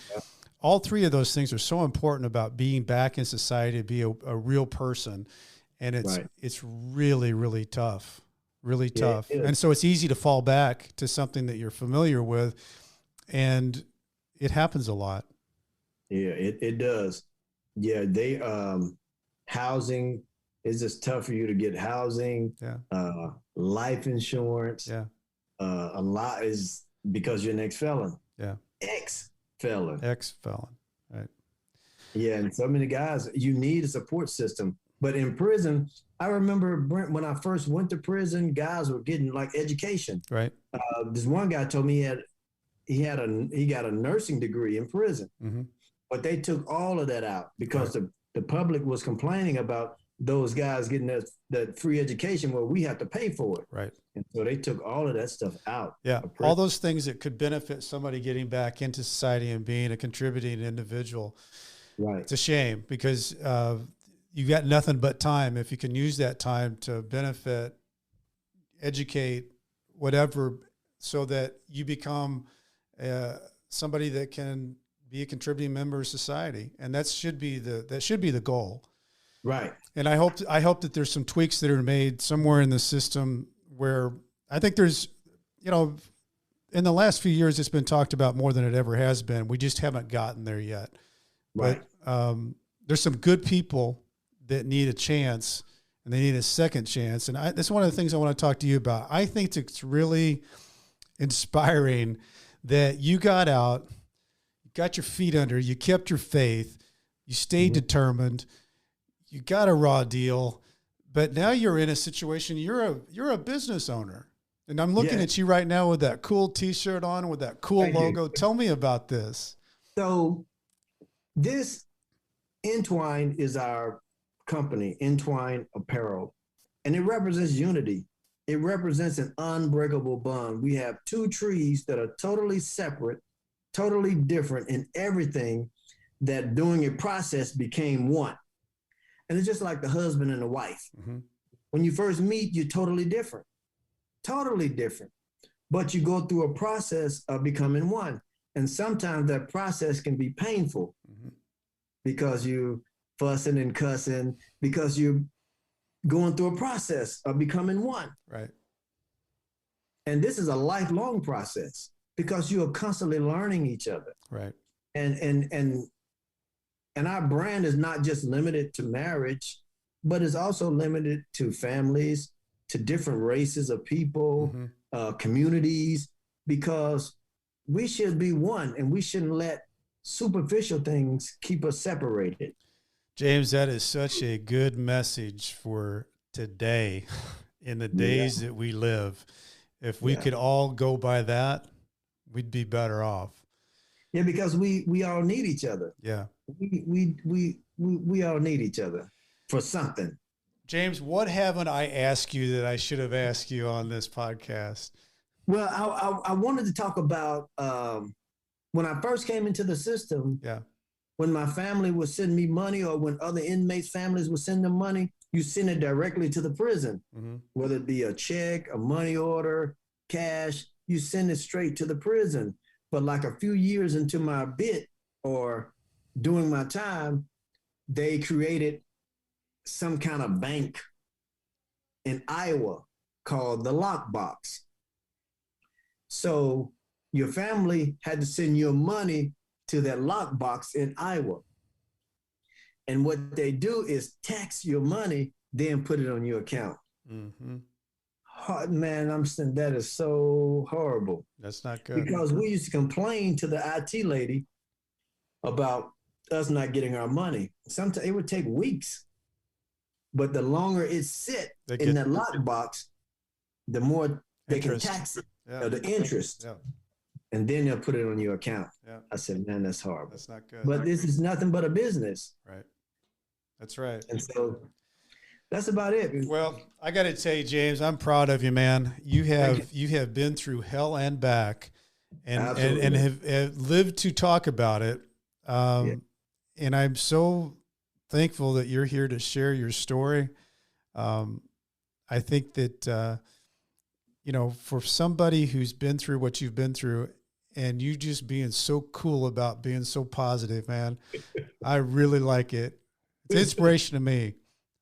all 3 of those things are so important about being back in society, to be a real person. And it's really, really tough, really tough. And so it's easy to fall back to something that you're familiar with. And it happens a lot. Yeah, it does. Yeah, housing is just tough for you to get housing. Yeah. Life insurance. Yeah. A lot is because you're an ex-felon. Yeah. Ex-felon. Right. Yeah, and so many guys, you need a support system. But in prison, I remember, Brent, when I first went to prison, guys were getting like education. Right. This one guy told me he got a nursing degree in prison, mm-hmm. but they took all of that out because the public was complaining about those guys getting that free education where we have to pay for it. Right. And so they took all of that stuff out. Yeah. All those things that could benefit somebody getting back into society and being a contributing individual. Right. It's a shame because, you got nothing but time. If you can use that time to benefit, educate, whatever, so that you become somebody that can be a contributing member of society. And that should be the goal. Right. And I hope that there's some tweaks that are made somewhere in the system where I think there's, in the last few years, it's been talked about more than it ever has been. We just haven't gotten there yet. Right. But there's some good people that need a chance, and they need a second chance. And that's one of the things I want to talk to you about. I think it's really inspiring that you got out, you got your feet under, you kept your faith, you stayed determined, you got a raw deal, but now you're in a situation, you're a business owner. And I'm looking at you right now with that cool T-shirt on, with that cool logo. Tell me about this. So this Entwined is our company, Entwined Apparel, and it represents unity. It represents an unbreakable bond. We have two trees that are totally separate, totally different in everything, that during a process became one. And it's just like the husband and the wife. Mm-hmm. When you first meet, you're totally different, but you go through a process of becoming one. And sometimes that process can be painful because you fussing and cussing, because you're going through a process of becoming one. Right. And this is a lifelong process because you are constantly learning each other. Right. And our brand is not just limited to marriage, but it's also limited to families, to different races of people, communities, because we should be one and we shouldn't let superficial things keep us separated. James, that is such a good message for today in the days that we live. If we could all go by that, we'd be better off. Yeah, because we all need each other. Yeah. We all need each other for something. James, what haven't I asked you that I should have asked you on this podcast? Well, I wanted to talk about when I first came into the system. Yeah. When my family would send me money, or when other inmates' families would send them money, you send it directly to the prison, whether it be a check, a money order, cash, you send it straight to the prison. But like a few years into my bit or during my time, they created some kind of bank in Iowa called the Lockbox. So your family had to send your money to that lockbox in Iowa. And what they do is tax your money, then put it on your account. Man, I'm saying that is so horrible. That's not good. Because we used to complain to the IT lady about us not getting our money. Sometimes it would take weeks, but the longer it sit in that lockbox, the more they can tax it, the interest. Yeah. And then they'll put it on your account. Yeah. I said, man, that's horrible. That's not good. But this is nothing but a business. Right. That's right. And so that's about it. Well, I got to tell you, James, I'm proud of you, man. You have been through hell and back, and have lived to talk about it. And I'm so thankful that you're here to share your story. I think that for somebody who's been through what you've been through, and you just being so cool about being so positive, man, I really like it. It's inspiration to me.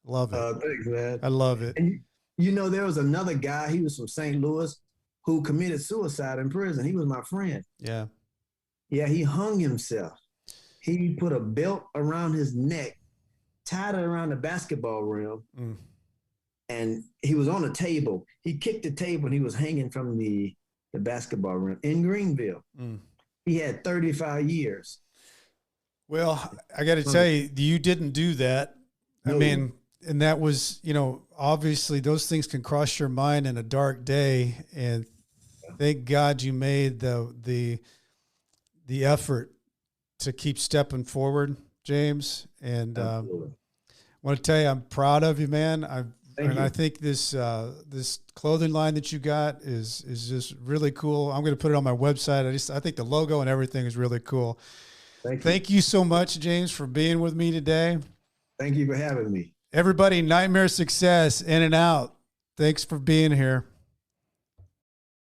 Love it. Thanks, man. I love it. And there was another guy, he was from St. Louis, who committed suicide in prison. He was my friend. Yeah. Yeah, he hung himself. He put a belt around his neck, tied it around the basketball rim, and he was on a table. He kicked the table and he was hanging from the basketball rim in Greenville. He had 35 years. Well, I got to tell you, you didn't do that. No. I mean, and that was, obviously those things can cross your mind in a dark day. And thank God you made the effort to keep stepping forward, James. And I want to tell you, I'm proud of you, man. I think this clothing line that you got is just really cool. I'm going to put it on my website. I think the logo and everything is really cool. Thank you so much, James, for being with me today. Thank you for having me. Everybody, Nightmare Success, in and out. Thanks for being here.